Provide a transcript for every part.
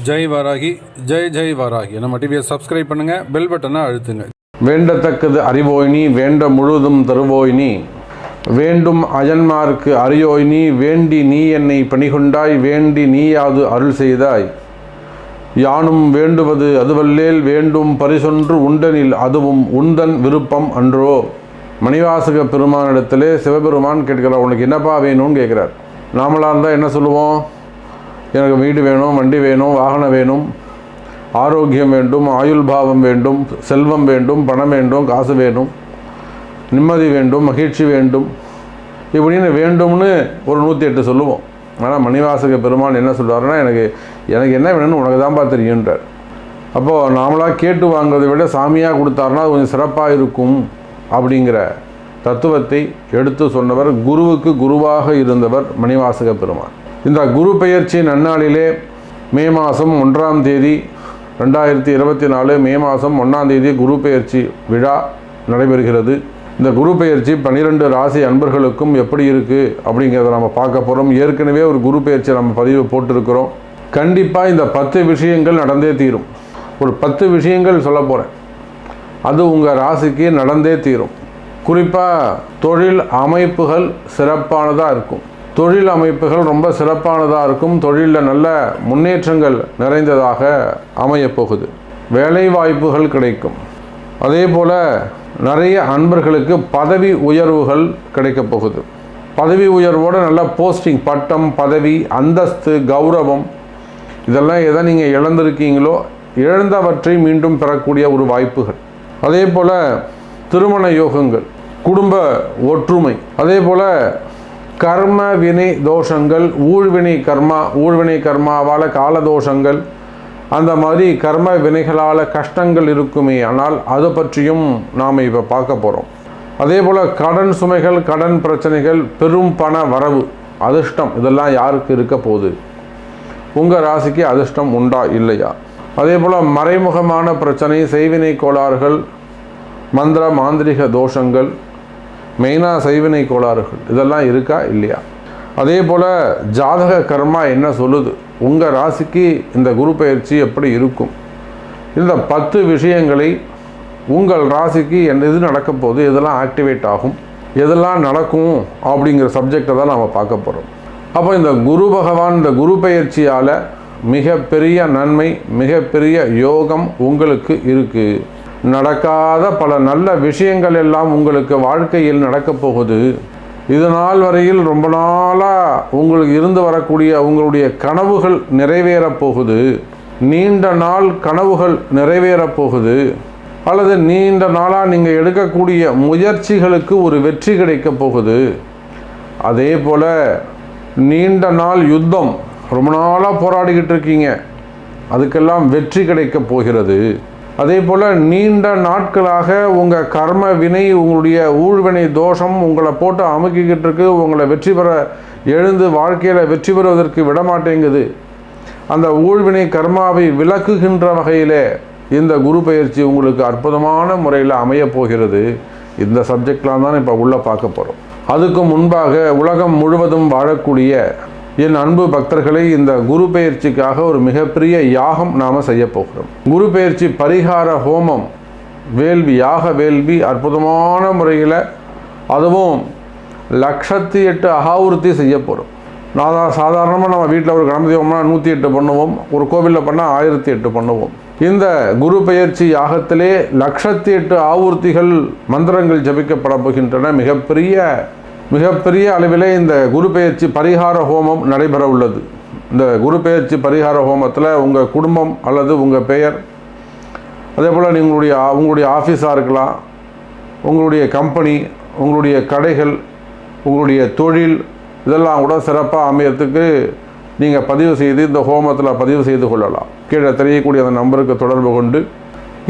ஜெய் வாராகி, ஜெய் ஜெய் வாராகி. நம்ம டிவியை சப்ஸ்கிரைப் பண்ணுங்கள், பெல் பட்டனை அழுத்துங்க. வேண்டத்தக்கது அறிவோய்னி, வேண்ட முழுதும் தருவோய்னி, வேண்டும் அயன்மார்க்கு அறியோய்னி, வேண்டி நீ என்னை பணிகொண்டாய், வேண்டி நீயாது அருள் செய்தாய், யானும் வேண்டுவது அதுவல்லேல், வேண்டும் பரிசொன்று உண்டனில் அதுவும் உந்தன் விருப்பம் அன்றோ. மணிவாசக பெருமானிடத்திலே சிவபெருமான் கேட்கிறார், உனக்கு என்னப்பா வேணும்னு கேட்குறார். நாமளாக இருந்தால் என்ன சொல்லுவோம்? எனக்கு வீடு வேணும், வண்டி வேணும், வாகனம் வேணும், ஆரோக்கியம் வேண்டும், ஆயுள் பாவம் வேண்டும், செல்வம் வேண்டும், பணம் வேண்டும், காசு வேணும், நிம்மதி வேண்டும், மகிழ்ச்சி வேண்டும், இப்படின்னு வேண்டும்னு ஒரு 108 சொல்லுவோம். ஆனால் மணிவாசக பெருமான் என்ன சொல்கிறாருன்னா, எனக்கு என்ன வேணும்னு உனக்கு தான்ப்பா தெரியுன்றார். அப்போது நாமளாக கேட்டு வாங்குறதை விட சாமியாக கொடுத்தாருன்னா அது கொஞ்சம் சிறப்பாக இருக்கும் அப்படிங்கிற தத்துவத்தை எடுத்து சொன்னவர், குருவுக்கு குருவாக இருந்தவர் மணிவாசக பெருமான். இந்த குரு பெயர்ச்சி நன்னாளிலே மே மாதம் 1ஆம் தேதி 2024 மே மாதம் 1ஆம் தேதி குரு பெயர்ச்சி விழா நடைபெறுகிறது. இந்த குரு பெயர்ச்சி 12 ராசி அன்பர்களுக்கும் எப்படி இருக்குது அப்படிங்கிறத நம்ம பார்க்க போகிறோம். ஏற்கனவே ஒரு குரு பெயர்ச்சி நம்ம பதிவு போட்டிருக்கிறோம். கண்டிப்பாக இந்த 10 விஷயங்கள் நடந்தே தீரும். ஒரு 10 விஷயங்கள் சொல்ல போகிறேன், அது உங்கள் ராசிக்கு நடந்தே தீரும். குறிப்பாக தொழில் அமைப்புகள் சிறப்பானதாக இருக்கும். தொழில் அமைப்புகள் ரொம்ப சிறப்பானதாக இருக்கும். தொழிலில் நல்ல முன்னேற்றங்கள் நிறைந்ததாக அமையப்போகுது. வேலை வாய்ப்புகள் கிடைக்கும். அதே போல் நிறைய அன்பர்களுக்கு பதவி உயர்வுகள் கிடைக்கப் போகுது. பதவி உயர்வோடு நல்ல போஸ்டிங், பட்டம், பதவி, அந்தஸ்து, கௌரவம், இதெல்லாம் எதை நீங்கள் இழந்திருக்கீங்களோ இழந்தவற்றை மீண்டும் பெறக்கூடிய ஒரு வாய்ப்புகள். அதே போல் திருமண யோகங்கள், குடும்ப ஒற்றுமை, அதே போல் கர்ம வினை தோஷங்கள், ஊழ்வினை கர்மாவால் காலதோஷங்கள், அந்த மாதிரி கர்ம வினைகளால் கஷ்டங்கள் இருக்குமே, ஆனால் அதை பற்றியும் நாம் இப்போ பார்க்க போகிறோம். அதே போல் கடன் சுமைகள், கடன் பிரச்சனைகள், பெரும் பண வரவு, அதிர்ஷ்டம், இதெல்லாம் யாருக்கு இருக்க போகுது? உங்கள் ராசிக்கு அதிர்ஷ்டம் உண்டா இல்லையா? அதே போல் மறைமுகமான பிரச்சனை, செய்வினை கோளாறுகள், மந்திர மாந்திரிக தோஷங்கள், மெயினாக செய்வினை கோளாறுகள், இதெல்லாம் இருக்கா இல்லையா? அதே போல் ஜாதக கர்மா என்ன சொல்லுது? உங்கள் ராசிக்கு இந்த குரு பயிற்சி எப்படி இருக்கும்? இந்த 10 விஷயங்களை உங்கள் ராசிக்கு எது நடக்க போகுது, எதெல்லாம் ஆக்டிவேட் ஆகும், எதெல்லாம் நடக்கும் அப்படிங்கிற சப்ஜெக்டை தான் நாம் பார்க்க போகிறோம். அப்போ இந்த குரு பகவான் இந்த குரு பயிற்சியால் மிகப்பெரிய நன்மை, மிகப்பெரிய யோகம் உங்களுக்கு இருக்குது. நடக்காத பல நல்ல விஷயங்கள் எல்லாம் உங்களுக்கு வாழ்க்கையில் நடக்கப் போகுது. இது நாள் வரையில் ரொம்ப நாளாக உங்களுக்கு இருந்து வரக்கூடிய உங்களுடைய கனவுகள் நிறைவேறப் போகுது. நீண்ட நாள் கனவுகள் நிறைவேறப் போகுது. அல்லது நீண்ட நாளாக நீங்கள் எடுக்கக்கூடிய முயற்சிகளுக்கு ஒரு வெற்றி கிடைக்கப் போகுது. அதே போல் நீண்ட நாள் யுத்தம், ரொம்ப நாளாக போராடிக்கிட்டு இருக்கீங்க, அதுக்கெல்லாம் வெற்றி கிடைக்கப் போகிறது. அதே போல் நீண்ட நாட்களாக உங்கள் கர்ம வினை, உங்களுடைய ஊழ்வினை தோஷம் உங்களை போட்டு அமுக்கிக்கிட்டு இருக்கு. உங்களை வெற்றி பெற எழுந்து வாழ்க்கையில் வெற்றி பெறுவதற்கு விடமாட்டேங்குது. அந்த ஊழ்வினை கர்மாவை விலக்குகின்ற வகையில் இந்த குரு பயிற்சி உங்களுக்கு அற்புதமான முறையில் அமையப் போகிறது. இந்த சப்ஜெக்ட்லாம் தான் இப்போ உள்ளே பார்க்க போகிறோம். அதுக்கு முன்பாக உலகம் முழுவதும் வாழக்கூடிய என் அன்பு பக்தர்களை, இந்த குரு பெயர்ச்சிக்காக ஒரு மிகப்பெரிய யாகம் நாம் செய்ய போகிறோம். குரு பெயர்ச்சி பரிகார ஹோமம், வேள்வி, யாக வேள்வி அற்புதமான முறையில், அதுவும் 108 அகாவிருத்தி செய்ய போகிறோம். சாதாரணமாக நம்ம வீட்டில் ஒரு கணபதி ஹோமம்னா 108 பண்ணுவோம், ஒரு கோவிலில் பண்ணால் 1008 பண்ணுவோம். இந்த குரு பெயர்ச்சி யாகத்திலே 108 ஆவூர்த்திகள் மந்திரங்கள் ஜபிக்கப்பட போகின்றன. மிகப்பெரிய அளவிலே இந்த குரு பெயர்ச்சி பரிகார ஹோமம் நடைபெற உள்ளது. இந்த குரு பெயர்ச்சி பரிகார ஹோமத்தில் உங்கள் குடும்பம் அல்லது உங்கள் பெயர், அதே போல் உங்களுடைய ஆஃபீஸாக இருக்கலாம், உங்களுடைய கம்பெனி, உங்களுடைய கடைகள், உங்களுடைய தொழில், இதெல்லாம் கூட சிறப்பாக அமையறதுக்கு நீங்கள் பதிவு செய்து இந்த ஹோமத்தில் பதிவு செய்து கொள்ளலாம். கீழே தெரியக்கூடிய அந்த நம்பருக்கு தொடர்பு கொண்டு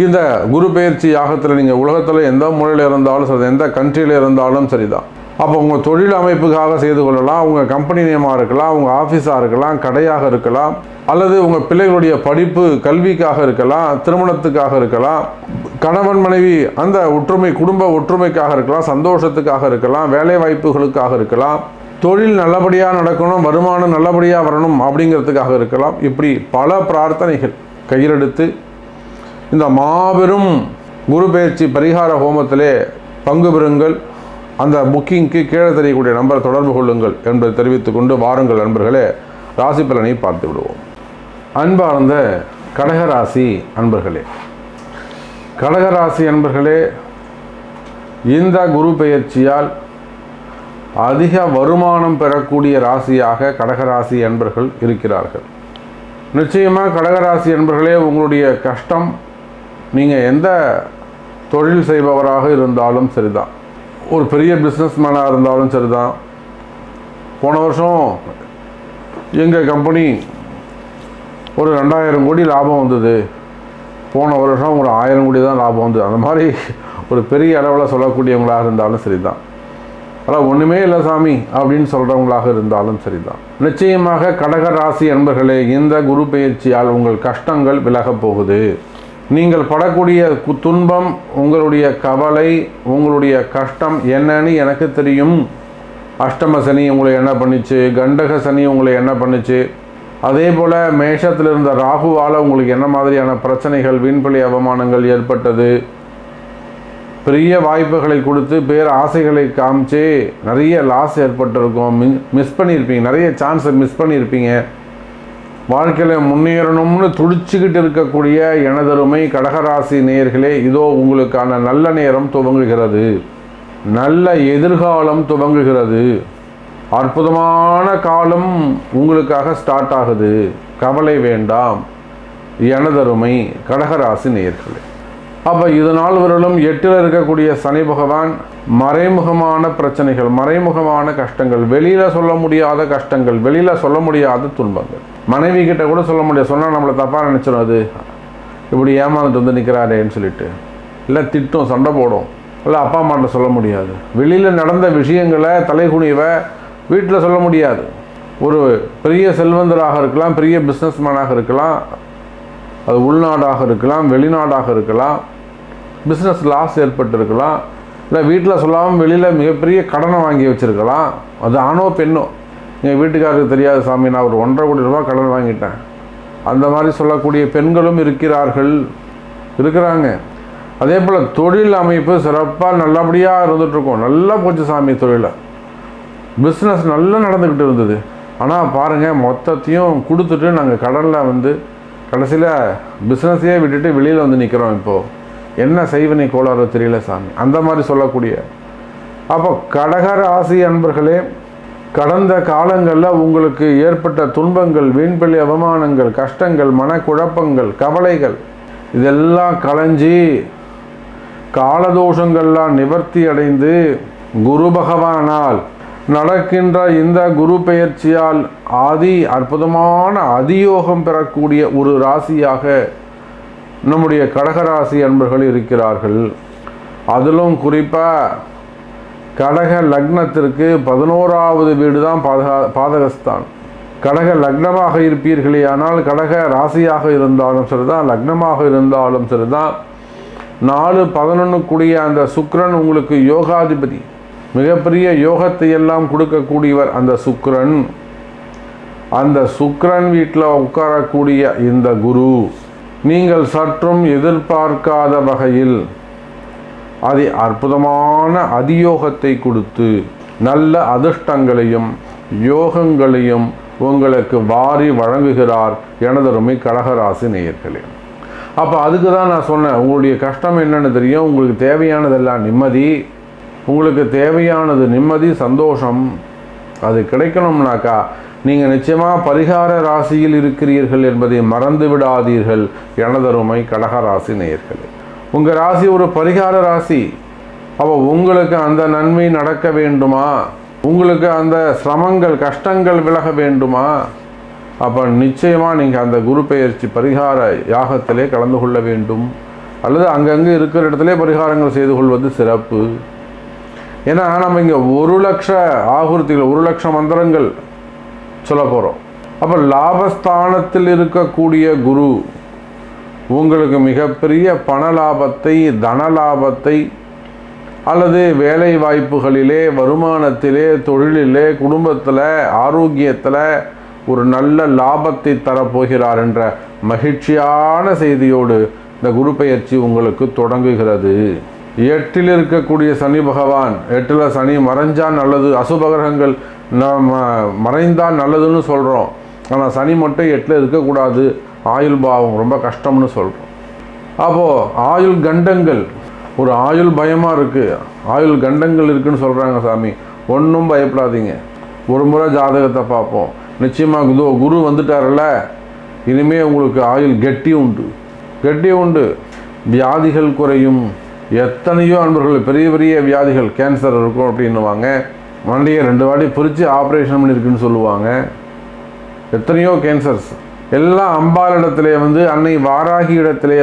இந்த குரு பெயர்ச்சி யாகத்தில் நீங்கள் உலகத்தில் எந்த மூலையில் இருந்தாலும் சரி, எந்த கண்ட்ரியில் இருந்தாலும் சரிதான். அப்போ உங்கள் தொழில் அமைப்புக்காக செய்து கொள்ளலாம். உங்கள் கம்பெனி நேமாக இருக்கலாம், உங்கள் ஆஃபீஸாக இருக்கலாம், கடையாக இருக்கலாம், அல்லது உங்கள் பிள்ளைகளுடைய படிப்பு கல்விக்காக இருக்கலாம், திருமணத்துக்காக இருக்கலாம், கணவன் மனைவி அந்த ஒற்றுமை, குடும்ப ஒற்றுமைக்காக இருக்கலாம், சந்தோஷத்துக்காக இருக்கலாம், வேலை வாய்ப்புகளுக்காக இருக்கலாம், தொழில் நல்லபடியாக நடக்கணும், வருமானம் நல்லபடியாக வரணும் அப்படிங்கிறதுக்காக இருக்கலாம். இப்படி பல பிரார்த்தனைகள் கையிலெடுத்து இந்த மாபெரும் குரு பெயர்ச்சி பரிகார ஹோமத்திலே பங்கு பெறுங்கள். அந்த புக்கிங்க்கு கீழே தெரியக்கூடிய நம்பரை தொடர்பு கொள்ளுங்கள் என்பதை தெரிவித்துக் கொண்டு வாருங்கள் நண்பர்களே, ராசி பலனை பார்த்து விடுவோம். அன்பார்ந்த கடகராசி அன்பர்களே, கடகராசி அன்பர்களே, இந்த குரு பெயர்ச்சியால் அதிக வருமானம் பெறக்கூடிய ராசியாக கடகராசி அன்பர்கள் இருக்கிறார்கள். நிச்சயமாக கடகராசி அன்பர்களே, உங்களுடைய கஷ்டம், நீங்கள் எந்த தொழில் செய்பவராக இருந்தாலும் சரிதான், ஒரு பெரிய பிஸ்னஸ்மேனாக இருந்தாலும் சரிதான். போன வருஷம் எங்கள் கம்பெனி ஒரு 2000 கோடி லாபம் வந்தது, போன வருஷம் ஒரு 1000 கோடி தான் லாபம் வந்தது, அந்த மாதிரி ஒரு பெரிய அளவில் சொல்லக்கூடியவங்களாக இருந்தாலும் சரிதான். அதான் ஒன்றுமே இல்லை சாமி அப்படின்னு சொல்கிறவங்களாக இருந்தாலும் சரிதான். நிச்சயமாக கடகராசி அன்பர்களே, இந்த குரு பெயர்ச்சியால் உங்கள் கஷ்டங்கள் விலகப் போகுது. நீங்கள் படக்கூடிய துன்பம், உங்களுடைய கவலை, உங்களுடைய கஷ்டம் என்னன்னு எனக்கு தெரியும். அஷ்டம சனி உங்களை என்ன பண்ணிச்சு, கண்டக சனி உங்களை என்ன பண்ணிச்சு, அதே போல் மேஷத்தில் இருந்த ராகுவால் உங்களுக்கு என்ன மாதிரியான பிரச்சனைகள், வீண்பழி அவமானங்கள் ஏற்பட்டது, பெரிய வாய்ப்புகளை கொடுத்து பேர் ஆசைகளை காமிச்சு நிறைய லாஸ் ஏற்பட்டிருக்கும், மிஸ் பண்ணியிருப்பீங்க, நிறைய சான்ஸை மிஸ் பண்ணியிருப்பீங்க. வாழ்க்கையில் முன்னேறணும்னு துடிச்சுக்கிட்டு இருக்கக்கூடிய எனதருமை கடகராசி நேயர்களே, இதோ உங்களுக்கான நல்ல நேரம் துவங்குகிறது, நல்ல எதிர்காலம் துவங்குகிறது, அற்புதமான காலம் உங்களுக்காக ஸ்டார்ட் ஆகுது. கவலை வேண்டாம் எனதருமை கடகராசி நேயர்களே. அப்போ இது நாள் வரலும் 8ல் இருக்கக்கூடிய சனி பகவான் மறைமுகமான பிரச்சனைகள், மறைமுகமான கஷ்டங்கள், வெளியில் சொல்ல முடியாத கஷ்டங்கள், வெளியில் சொல்ல முடியாத துன்பங்கள், மனைவி கிட்ட கூட சொல்ல முடியாது, சொன்னால் நம்மளை தப்பாக நினச்சிடும், அது இப்படி ஏமாந்துட்டு வந்து நிற்கிறாரேன்னு சொல்லிட்டு, இல்லை திட்டம், சண்டை போடும், இல்லை அப்பா அம்மாட்ட சொல்ல முடியாது, வெளியில் நடந்த விஷயங்களை தலைகுனிவை வீட்டில் சொல்ல முடியாது. ஒரு பெரிய செல்வந்தராக இருக்கலாம், பெரிய பிஸ்னஸ்மேனாக இருக்கலாம், அது உள்நாடாக இருக்கலாம், வெளிநாடாக இருக்கலாம், பிஸ்னஸ் லாஸ் ஏற்பட்டிருக்கலாம், இல்லை வீட்டில் சொல்லாமல் வெளியில் மிகப்பெரிய கடனை வாங்கி வச்சுருக்கலாம். அது ஆணோ பெண்ணோ, எங்கள் வீட்டுக்காரருக்கு தெரியாது சாமி, நான் ஒரு 1.5 கோடி ரூபா கடன் வாங்கிட்டேன், அந்த மாதிரி சொல்லக்கூடிய பெண்களும் இருக்கிறாங்க. அதே போல் தொழில் அமைப்பு சிறப்பாக நல்லபடியாக இருந்துகிட்ருக்கோம், நல்லா போச்சு சாமி, தொழிலை பிஸ்னஸ் நல்லா நடந்துக்கிட்டு இருந்தது. ஆனால் பாருங்கள், மொத்தத்தையும் கொடுத்துட்டு நாங்கள் கடனில் வந்து கடைசியில் பிஸ்னஸையே விட்டுட்டு வெளியில் வந்து நிற்கிறோம், இப்போது என்ன செய்வனை கோளாறு தெரியல சாமி, அந்த மாதிரி சொல்லக்கூடிய. அப்போ கடகராசி அன்பர்களே, கடந்த காலங்களில் உங்களுக்கு ஏற்பட்ட துன்பங்கள், வீண்பழி அவமானங்கள், கஷ்டங்கள், மனக்குழப்பங்கள், கவலைகள் இதெல்லாம் களைஞ்சி காலதோஷங்கள்லாம் நிவர்த்தி அடைந்து குரு பகவானால் நடக்கின்ற இந்த குரு பெயர்ச்சியால் அற்புதமான அதியோகம் பெறக்கூடிய ஒரு ராசியாக நம்முடைய கடகராசி அன்பர்கள் இருக்கிறார்கள். அதிலும் குறிப்பாக கடக லக்னத்திற்கு 11வது வீடு தான் பாதகஸ்தான். கடக லக்னமாக இருப்பீர்களே, ஆனால் கடக ராசியாக இருந்தாலும் சரிதான், லக்னமாக இருந்தாலும் சரிதான், 4-11 கூடிய அந்த சுக்கிரன் உங்களுக்கு யோகாதிபதி, மிகப்பெரிய யோகத்தை எல்லாம் கொடுக்கக்கூடியவர் அந்த சுக்கிரன். அந்த சுக்கிரன் வீட்டில் உட்காரக்கூடிய இந்த குரு நீங்கள் சற்றும் எதிர்பார்க்காத வகையில் அற்புதமான அதியோகத்தை கொடுத்து நல்ல அதிர்ஷ்டங்களையும் யோகங்களையும் உங்களுக்கு வாரி வழங்குகிறார் எனதருமை கடகராசி நேயர்களே. அப்போ அதுக்கு தான் நான் சொன்னேன், உங்களுடைய கஷ்டம் என்னன்னு தெரியும், உங்களுக்கு தேவையானதெல்லாம் நிம்மதி, உங்களுக்கு தேவையானது நிம்மதி, சந்தோஷம், அது கிடைக்கணும்னாக்கா நீங்கள் நிச்சயமாக பரிகார ராசியில் இருக்கிறீர்கள் என்பதை மறந்து விடாதீர்கள் எனதருமை கடகராசி நேயர்களே. உங்கள் ராசி ஒரு பரிகார ராசி. அப்போ உங்களுக்கு அந்த நன்மை நடக்க வேண்டுமா, உங்களுக்கு அந்த சிரமங்கள் கஷ்டங்கள் விலக வேண்டுமா, அப்போ நிச்சயமாக நீங்கள் அந்த குரு பெயர்ச்சி பரிகார யாகத்திலே கலந்து கொள்ள வேண்டும், அல்லது அங்கங்கே இருக்கிற இடத்துல பரிகாரங்கள் செய்து கொள்வது சிறப்பு. ஏன்னா நம்ம இங்கே 1,00,000 ஆகுர்த்திகள், 1,00,000 மந்திரங்கள் சொல்ல போகிறோம். அப்போ லாபஸ்தானத்தில் இருக்கக்கூடிய குரு உங்களுக்கு மிகப்பெரிய பண லாபத்தை, தன லாபத்தை, அல்லது வேலை வாய்ப்புகளிலே, வருமானத்திலே, தொழிலிலே, குடும்பத்தில், ஆரோக்கியத்தில் ஒரு நல்ல லாபத்தை தரப்போகிறார் என்ற மகிழ்ச்சியான செய்தியோடு இந்த குரு பெயர்ச்சி உங்களுக்கு தொடங்குகிறது. 8ல் இருக்கக்கூடிய சனி பகவான், 8ல் சனி மறைஞ்சால் நல்லது, அசுபகிரகங்கள் மறைந்தால் நல்லதுன்னு சொல்கிறோம். ஆனால் சனி மட்டும் 8ல் இருக்கக்கூடாது, ஆயுள் பாவம் ரொம்ப கஷ்டம்னு சொல்கிறோம். அப்போது ஆயுள் கண்டங்கள், ஒரு ஆயுள் பயமாக இருக்குது, ஆயுள் கண்டங்கள் இருக்குதுன்னு சொல்கிறாங்க சாமி. ஒன்றும் பயப்படாதீங்க, ஒரு முறை ஜாதகத்தை பார்ப்போம். நிச்சயமாக குரு வந்துட்டார்ல, இனிமேல் உங்களுக்கு ஆயுள் கெட்டி உண்டு, கெட்டி உண்டு. வியாதிகள் குறையும். எத்தனையோ அன்பர்கள் பெரிய பெரிய வியாதிகள், கேன்சர் இருக்கும் அப்படின்னுவாங்க, மண்டையை 2 வாட்டி பிரித்து ஆப்ரேஷன் பண்ணியிருக்குன்னு சொல்லுவாங்க. எத்தனையோ கேன்சர்ஸ் எல்லாம் அம்பாள் இடத்திலே அன்னை வாராகி இடத்திலே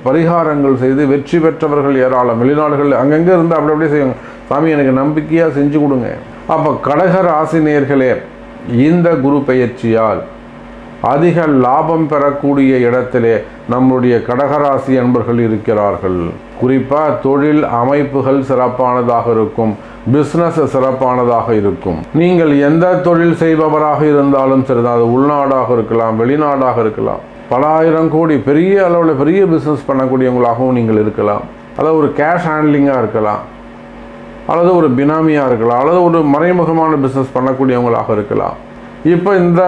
பரிகாரங்கள் செய்து வெற்றி பெற்றவர்கள் ஏராளம். வெளிநாடுகள் அங்கங்கே இருந்து அப்படி அப்படியே செய்வாங்க. சாமி எனக்கு நம்பிக்கையாக செஞ்சு கொடுங்க. அப்போ கடக ராசி நேயர்களே, இந்த குரு பெயர்ச்சியால் அதிக லாபம் பெறக்கூடிய இடத்திலே நம்முடைய கடகராசி அன்பர்கள் இருக்கிறார்கள். குறிப்பாக தொழில் அமைப்புகள் சிறப்பானதாக இருக்கும், பிஸ்னஸ் சிறப்பானதாக இருக்கும். நீங்கள் எந்த தொழில் செய்பவராக இருந்தாலும் சரிதான், அது உள்நாடாக இருக்கலாம், வெளிநாடாக இருக்கலாம், பல ஆயிரம் கோடி பெரிய அளவில் பெரிய பிஸ்னஸ் பண்ணக்கூடியவங்களாகவும் நீங்கள் இருக்கலாம், அல்லது ஒரு கேஷ் ஹேண்ட்லிங்காக இருக்கலாம், அல்லது ஒரு பினாமியாக இருக்கலாம், அல்லது ஒரு மறைமுகமான பிஸ்னஸ் பண்ணக்கூடியவங்களாக இருக்கலாம். இப்போ இந்த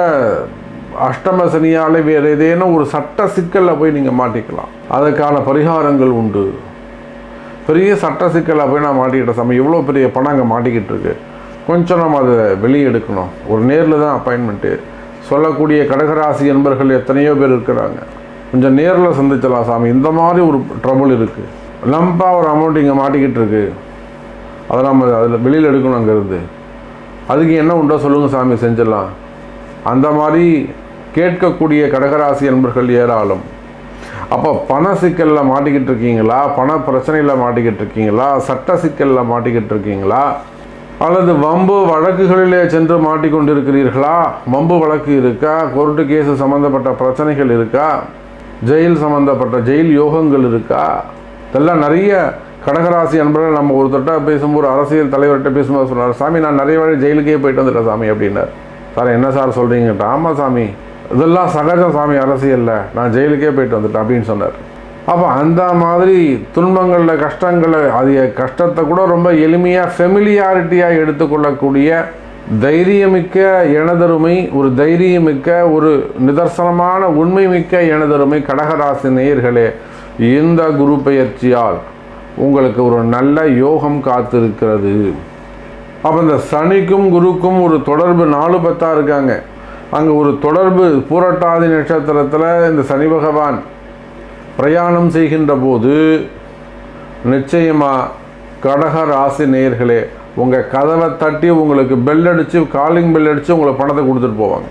அஷ்டம சனியால் வேறு ஏதேனும் ஒரு சட்ட சிக்கலில் போய் நீங்கள் மாட்டிக்கலாம். அதுக்கான பரிகாரங்கள் உண்டு. பெரிய சட்ட சிக்கலில் போய் நான் மாட்டிக்கிட்ட சமயம், இவ்வளோ பெரிய பணம் அங்கே மாட்டிக்கிட்டு இருக்கு, கொஞ்சம் நம்ம அதை வெளியே எடுக்கணும். ஒரு நேரில் தான் அப்பாயின்மெண்ட்டு சொல்லக்கூடிய கடகராசி என்பர்கள் எத்தனையோ பேர் இருக்கிறாங்க. கொஞ்சம் நேரில் சந்திச்சலாம் சாமி, இந்த மாதிரி ஒரு ட்ரபுள் இருக்குது, லம்பாக ஒரு அமௌண்ட் இங்கே மாட்டிக்கிட்டு இருக்கு, அதை நம்ம அதில் வெளியில் எடுக்கணும் அங்கேருந்து. அதுக்கு என்ன உண்டோ சொல்லுங்கள் சாமி, செஞ்சிடலாம். அந்த மாதிரி கேட்கக்கூடிய கடகராசி என்பர்கள் ஏராளம். அப்போ பண சிக்கலில் மாட்டிக்கிட்டு இருக்கீங்களா, பண பிரச்சனையில் மாட்டிக்கிட்டு இருக்கீங்களா, சட்ட சிக்கலில் மாட்டிக்கிட்டு இருக்கீங்களா, அல்லது வம்பு வழக்குகளிலே சென்று மாட்டிக்கொண்டிருக்கிறீர்களா? வம்பு வழக்கு இருக்கா, கோர்ட்டு கேஸு சம்மந்தப்பட்ட பிரச்சனைகள் இருக்கா, ஜெயில் சம்மந்தப்பட்ட ஜெயில் யோகங்கள் இருக்கா? இதெல்லாம் நிறைய கடகராசி அன்பர்கள் நம்ம ஒருத்தர்கிட்ட பேசும்போது, அரசியல் தலைவர்கிட்ட பேசும்போது சொன்னார், சாமி நான் நிறைய வாட்டி ஜெயிலுக்கே போயிட்டு வந்துட்டேன் சாமி அப்படின்னார். சார் என்ன சார் சொல்கிறீங்கட்ட, ஆமாம் சாமி இதெல்லாம் சகஜம் சாமி, அரசியலில் நான் ஜெயிலுக்கே போயிட்டு வந்துட்டேன் அப்படின்னு சொன்னார். அப்போ அந்த மாதிரி துன்பங்களில் கஷ்டங்களை, அது கஷ்டத்தை கூட ரொம்ப எளிமையாக ஃபெமிலியாரிட்டியாக எடுத்துக்கொள்ளக்கூடிய தைரியமிக்க எனதருமை, ஒரு தைரியமிக்க ஒரு நிதர்சனமான உண்மை மிக்க எனதருமை கடகராசி நேயர்களே, இந்த குரு பெயர்ச்சியால் உங்களுக்கு ஒரு நல்ல யோகம் காத்திருக்கிறது. அப்போ இந்த சனிக்கும் குருக்கும் ஒரு தொடர்பு 4-10 இருக்காங்க. அங்கே ஒரு தொடர்பு பூரட்டாதி நட்சத்திரத்தில் இந்த சனி பகவான் பிரயாணம் செய்கின்ற போது நிச்சயமாக கடக ராசி நேயர்களே உங்கள் கதவை தட்டி உங்களுக்கு பெல் அடித்து, காலிங் பெல் அடித்து உங்களுக்கு பணத்தை கொடுத்துட்டு போவாங்க.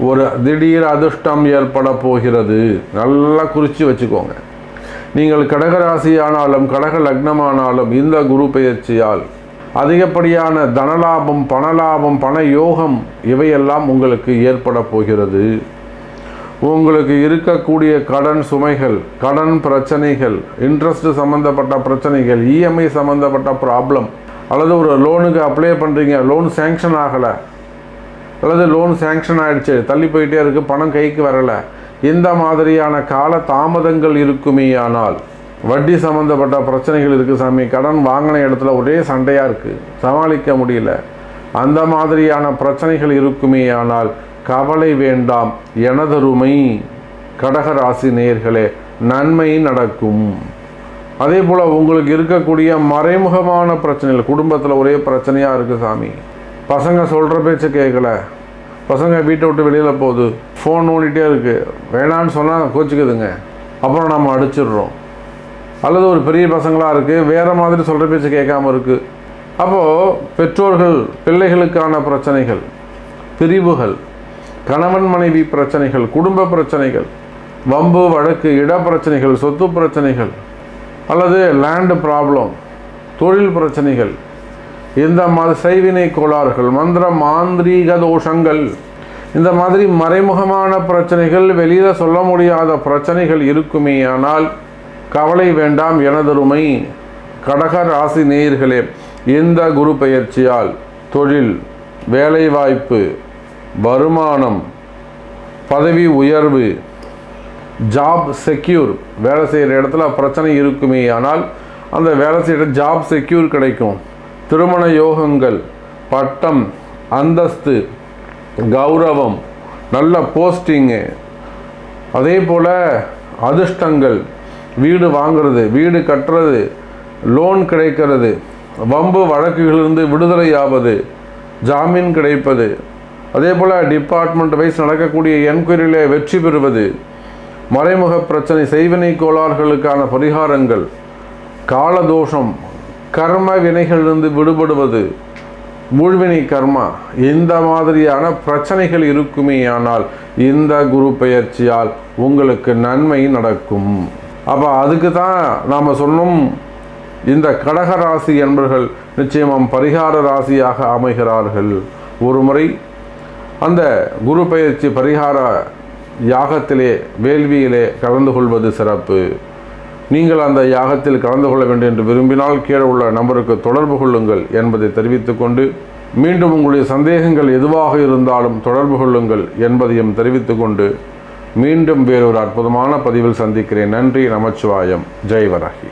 ஒரு திடீர் அதிர்ஷ்டம் ஏற்பட போகிறது. நல்லா குறித்து வச்சுக்கோங்க. நீங்கள் கடகராசி ஆனாலும் கடக லக்னமானாலும் இந்த குரு பெயர்ச்சியால் அதிகப்படியான தனலாபம், பணலாபம், பண யோகம் இவையெல்லாம் உங்களுக்கு ஏற்பட போகிறது. உங்களுக்கு இருக்கக்கூடிய கடன் சுமைகள், கடன் பிரச்சனைகள், இன்ட்ரெஸ்ட் சம்மந்தப்பட்ட பிரச்சனைகள், இஎம்ஐ சம்மந்தப்பட்ட ப்ராப்ளம், அல்லது ஒரு லோனுக்கு அப்ளை பண்ணுறீங்க, லோன் சேங்ஷன் ஆகலை, அல்லது லோன் சேங்ஷன் ஆகிடுச்சு, தள்ளி போயிட்டே இருக்குது, பணம் கைக்கு வரலை, இந்த மாதிரியான கால தாமதங்கள் இருக்குமேயானால், வட்டி சம்மந்தப்பட்ட பிரச்சனைகள் இருக்குது சாமி, கடன் வாங்கின இடத்துல ஒரே சண்டையாக இருக்குது, சமாளிக்க முடியல, அந்த மாதிரியான பிரச்சனைகள் இருக்குமே ஆனால் கவலை வேண்டாம் எனதருமை கடகராசி நேயர்களே, நன்மை நடக்கும். அதே போல் உங்களுக்கு இருக்கக்கூடிய மறைமுகமான பிரச்சனைகள், குடும்பத்தில் ஒரே பிரச்சனையாக இருக்குது சாமி, பசங்க சொல்கிற பேச்சு கேட்கல, பசங்க வீட்டை விட்டு வெளியில் போகுது, ஃபோன் ஓடிட்டே இருக்குது, வேணான்னு சொன்னால் கோச்சிக்குதுங்க, அப்புறம் நம்ம அடிச்சிடுறோம், அல்லது ஒரு பெரிய பசங்களாக இருக்குது, வேறு மாதிரி சொல்கிற பேச்சு கேட்காமல் இருக்குது. அப்போது பெற்றோர்கள் பிள்ளைகளுக்கான பிரச்சனைகள், பிரிவுகள், கணவன் மனைவி பிரச்சனைகள், குடும்ப பிரச்சனைகள், வம்பு வழக்கு, இட பிரச்சனைகள், சொத்து பிரச்சனைகள், அல்லது லேண்டு ப்ராப்ளம், தொழில் பிரச்சனைகள், இந்த மாதிரி செய்வினை கோளாறுகள், மந்திர மாந்திரீக தோஷங்கள், இந்த மாதிரி மறைமுகமான பிரச்சனைகள், வெளியில் சொல்ல முடியாத பிரச்சனைகள் இருக்குமே ஆனால் கவலை வேண்டாம் எனதருமை கடக ராசி நேயர்களே, இந்த குரு பெயர்ச்சியால் தொழில், வேலைவாய்ப்பு, வருமானம், பதவி உயர்வு, ஜாப் செக்யூர், வேலை செய்கிற இடத்துல பிரச்சனை இருக்குமே ஆனால் அந்த வேலை செய்கிற ஜாப் செக்யூர் கிடைக்கும். திருமண யோகங்கள், பட்டம், அந்தஸ்து, கௌரவம், நல்ல போஸ்டிங்கு, அதே போல் அதிர்ஷ்டங்கள், வீடு வாங்கிறது, வீடு கட்டுறது, லோன் கிடைக்கிறது, வம்பு வழக்குகளிலிருந்து விடுதலையாவது, ஜாமீன் கிடைப்பது, அதே போல் டிபார்ட்மெண்ட் வைஸ் நடக்கக்கூடிய என்கொயரியிலே வெற்றி பெறுவது, மறைமுக பிரச்சனை, செய்வினை கோளாறுகளுக்கான பரிகாரங்கள், காலதோஷம், கர்ம வினைகளிலிருந்து விடுபடுவது, மூழ்வினை கர்மா, இந்த மாதிரியான பிரச்சனைகள் இருக்குமே ஆனால் இந்த குரு பெயர்ச்சியால் உங்களுக்கு நன்மை நடக்கும். அப்போ அதுக்கு தான் நாம் சொன்னோம், இந்த கடக ராசி என்பவர்கள் நிச்சயமாக பரிகார ராசியாக அமைகிறார்கள். ஒரு முறை அந்த குரு பெயர்ச்சி பரிகார யாகத்திலே, வேள்வியிலே கலந்து கொள்வது சிறப்பு. நீங்கள் அந்த யாகத்தில் கலந்து கொள்ள வேண்டும் என்று விரும்பினால் கீழே உள்ள நம்பருக்கு தொடர்பு கொள்ளுங்கள் என்பதை தெரிவித்துக்கொண்டு, மீண்டும் உங்களுடைய சந்தேகங்கள் எதுவாக இருந்தாலும் தொடர்பு கொள்ளுங்கள் என்பதையும் தெரிவித்துக்கொண்டு, மீண்டும் வேறொரு அற்புதமான பதிவில் சந்திக்கிறேன். நன்றி. நமச்சிவாயம். ஜெய் வராகி.